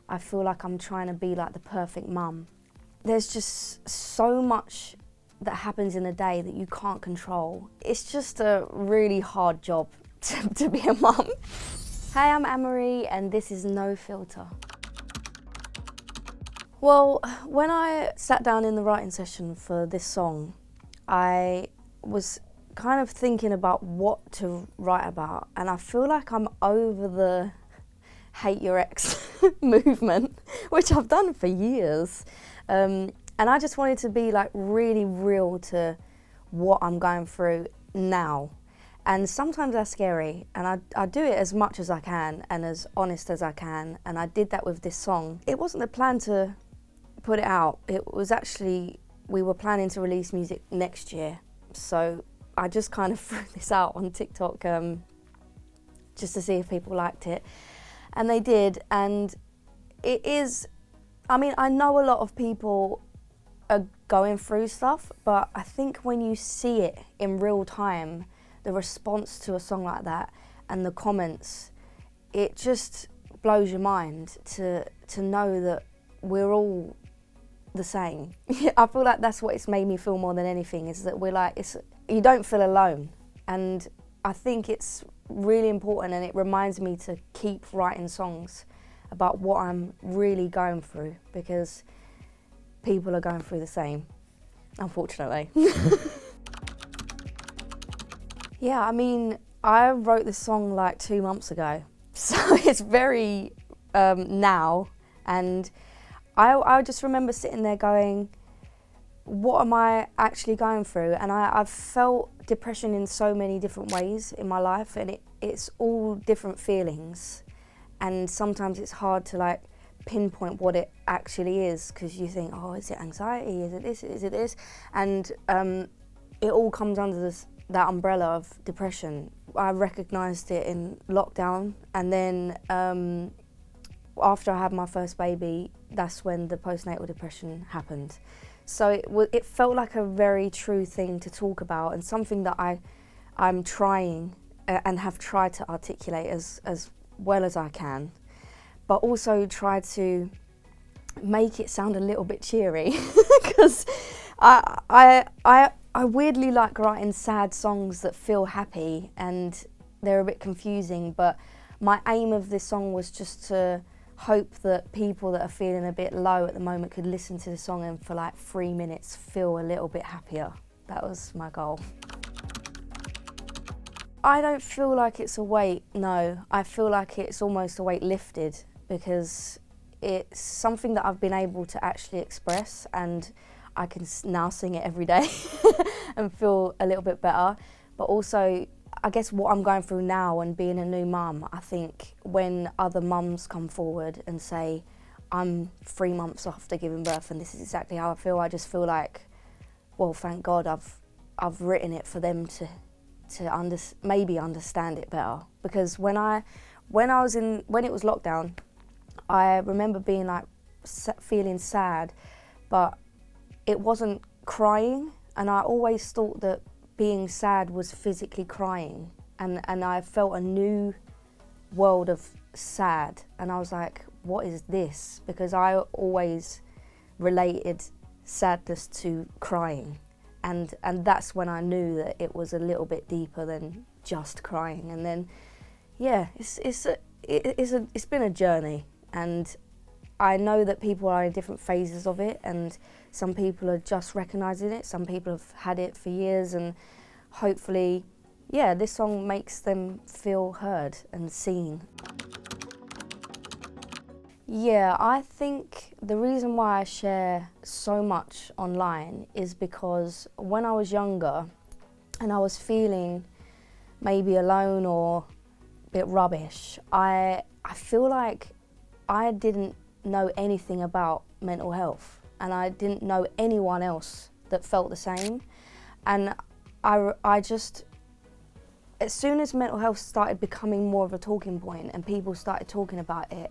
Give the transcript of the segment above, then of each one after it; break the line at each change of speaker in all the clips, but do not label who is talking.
I feel like I'm trying to be like the perfect mum. There's just so much that happens in a day that you can't control. It's just a really hard job to be a mum. Hey, I'm AnneMarie and this is No Filter. Well, when I sat down in the writing session for this song, I was kind of thinking about what to write about, and I feel like I'm over the hate your ex movement, which I've done for years. And I just wanted to be like really real to what I'm going through now. And sometimes that's scary, and I do it as much as I can and as honest as I can, and I did that with this song. It wasn't the plan to put it out. It was actually, we were planning to release music next year. So I just kind of threw this out on TikTok just to see if people liked it. And they did, and it is, I mean, I know a lot of people are going through stuff, but I think when you see it in real time, the response to a song like that and the comments, it just blows your mind to know that we're all the same. I feel like that's what it's made me feel more than anything, is that we're like, you don't feel alone. And I think it's really important, and it reminds me to keep writing songs about what I'm really going through, because people are going through the same, unfortunately. Yeah, I mean, I wrote this song like 2 months ago, so it's very now, and I just remember sitting there going, what am I actually going through? And I've felt depression in so many different ways in my life, and it's all different feelings, and sometimes it's hard to like pinpoint what it actually is, because you think, oh, is it anxiety, is it this, is it this? And it all comes under that umbrella of depression. I recognised it in lockdown, and then after I had my first baby, that's when the postnatal depression happened. So it felt like a very true thing to talk about, and something that I'm trying and have tried to articulate as well as I can, but also try to make it sound a little bit cheery, because I weirdly like writing sad songs that feel happy, and they're a bit confusing, but my aim of this song was just to hope that people that are feeling a bit low at the moment could listen to the song and for like 3 minutes feel a little bit happier. That was my goal. I don't feel like it's a weight, no. I feel like it's almost a weight lifted, because it's something that I've been able to actually express, and I can now sing it every day and feel a little bit better. But also, I guess what I'm going through now and being a new mum, I think when other mums come forward and say, I'm 3 months after giving birth and this is exactly how I feel, I just feel like, well, thank God I've written it for them to maybe understand it better. Because when it was lockdown, I remember being like feeling sad, but it wasn't crying, and I always thought that being sad was physically crying, and I felt a new world of sad, and I was like, what is this? Because I always related sadness to crying, and that's when I knew that it was a little bit deeper than just crying. And then, yeah, it's been a journey, and I know that people are in different phases of it, and some people are just recognising it, some people have had it for years, and hopefully, yeah, this song makes them feel heard and seen. Yeah, I think the reason why I share so much online is because when I was younger and I was feeling maybe alone or a bit rubbish, I feel like I didn't know anything about mental health, and I didn't know anyone else that felt the same. And I just, as soon as mental health started becoming more of a talking point and people started talking about it,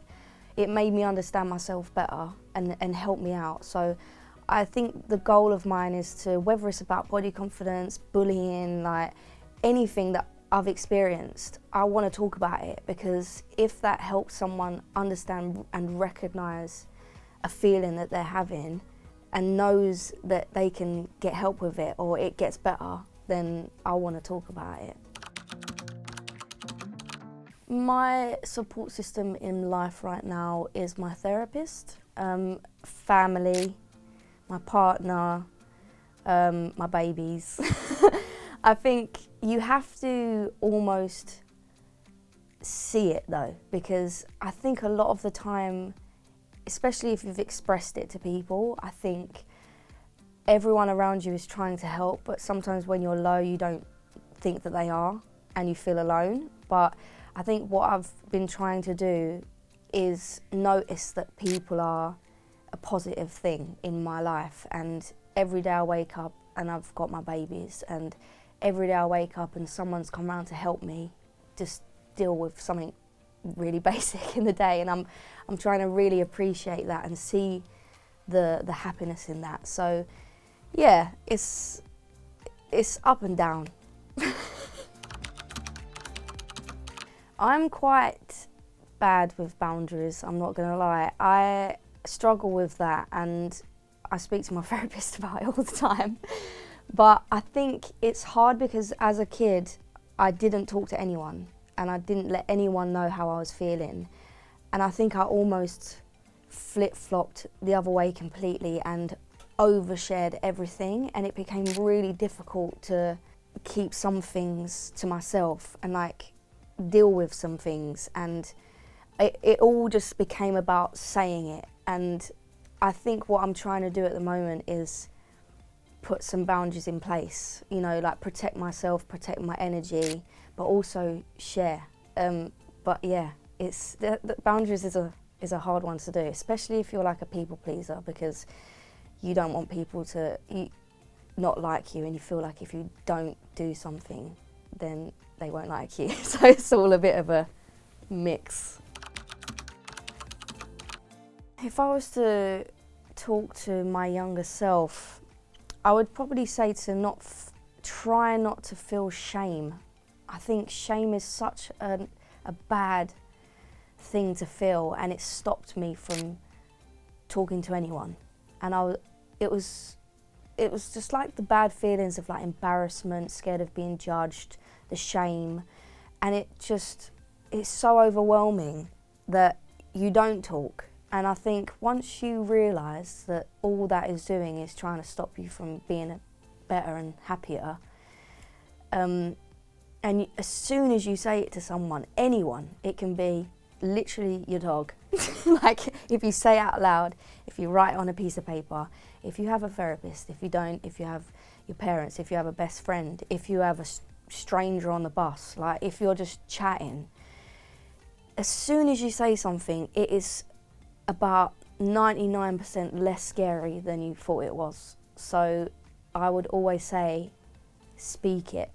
it made me understand myself better and help me out. So I think the goal of mine is to, whether it's about body confidence, bullying, like anything that I've experienced, I want to talk about it, because if that helps someone understand and recognise a feeling that they're having and knows that they can get help with it or it gets better, then I want to talk about it. My support system in life right now is my therapist, family, my partner, my babies. I think you have to almost see it though, because I think a lot of the time, especially if you've expressed it to people, I think everyone around you is trying to help, but sometimes when you're low you don't think that they are and you feel alone. But I think what I've been trying to do is notice that people are a positive thing in my life, and every day I wake up and I've got my babies, and every day I wake up and someone's come around to help me just deal with something really basic in the day, and I'm trying to really appreciate that and see the happiness in that. So yeah, it's up and down. I'm quite bad with boundaries, I'm not gonna lie. I struggle with that, and I speak to my therapist about it all the time. But I think it's hard because as a kid, I didn't talk to anyone and I didn't let anyone know how I was feeling. And I think I almost flip-flopped the other way completely and overshared everything, and it became really difficult to keep some things to myself and like deal with some things, and it all just became about saying it. And I think what I'm trying to do at the moment is put some boundaries in place, you know, like protect myself, protect my energy, but also share. But yeah, the boundaries is a hard one to do, especially if you're like a people pleaser, because you don't want people to not like you, and you feel like if you don't do something, then they won't like you. So it's all a bit of a mix. If I was to talk to my younger self, I would probably say to try not to feel shame. I think shame is such a bad thing to feel, and it stopped me from talking to anyone. And it was just like the bad feelings of like embarrassment, scared of being judged, the shame, and it's so overwhelming that you don't talk. And I think once you realise that all that is doing is trying to stop you from being better and happier, and as soon as you say it to someone, anyone, it can be literally your dog. Like if you say it out loud, if you write it on a piece of paper, if you have a therapist, if you don't, if you have your parents, if you have a best friend, if you have a stranger on the bus, like if you're just chatting, as soon as you say something, it is about 99% less scary than you thought it was. So I would always say, speak it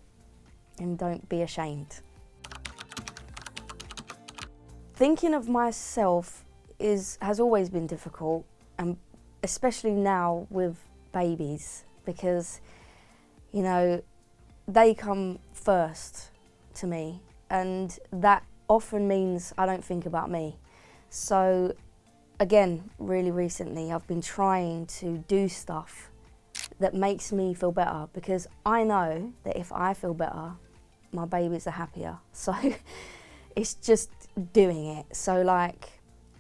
and don't be ashamed. Thinking of myself has always been difficult, and especially now with babies, because, you know, they come first to me, and that often means I don't think about me. So again, really recently, I've been trying to do stuff that makes me feel better, because I know that if I feel better, my babies are happier. So it's just doing it. So like,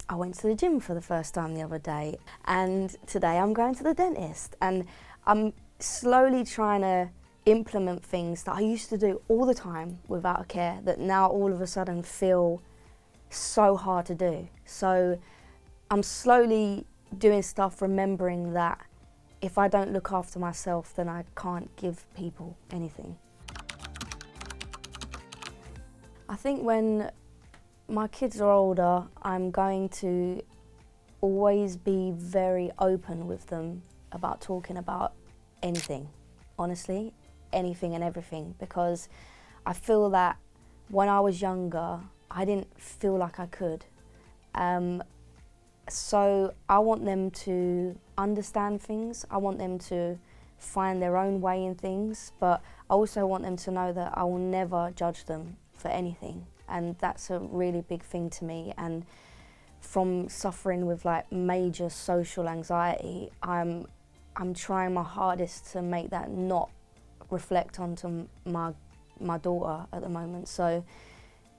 I went to the gym for the first time the other day, and today I'm going to the dentist, and I'm slowly trying to implement things that I used to do all the time without a care, that now all of a sudden feel so hard to do. So I'm slowly doing stuff, remembering that if I don't look after myself, then I can't give people anything. I think when my kids are older, I'm going to always be very open with them about talking about anything, honestly, anything and everything, because I feel that when I was younger, I didn't feel like I could. So I want them to understand things. I want them to find their own way in things, but I also want them to know that I will never judge them for anything, and that's a really big thing to me. And from suffering with like major social anxiety, I'm trying my hardest to make that not reflect onto my daughter at the moment. So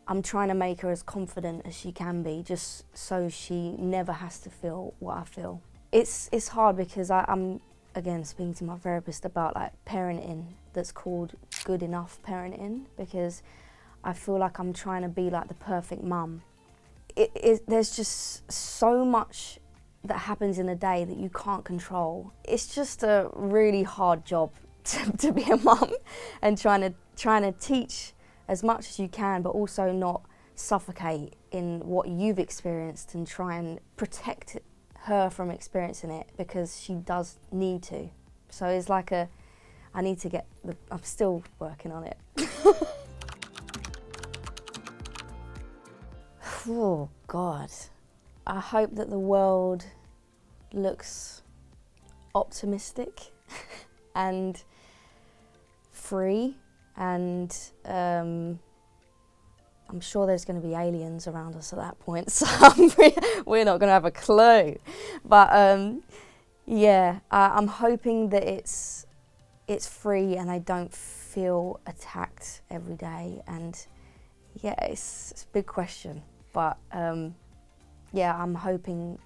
I'm trying to make her as confident as she can be, just so she never has to feel what I feel. It's hard because I'm again speaking to my therapist about like parenting that's called good enough parenting, because I feel like I'm trying to be like the perfect mum. There's just so much that happens in a day that you can't control. It's just a really hard job to be a mum, and trying to teach as much as you can, but also not suffocate in what you've experienced, and try and protect her from experiencing it, because she does need to. So it's like I need to get I'm still working on it. Oh God, I hope that the world looks optimistic and free, and I'm sure there's going to be aliens around us at that point, so we're not going to have a clue. But yeah, I'm hoping that it's free and I don't feel attacked every day. And yeah, it's a big question, but yeah, I'm hoping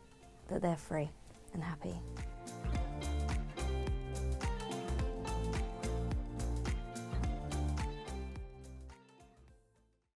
that they're free and happy.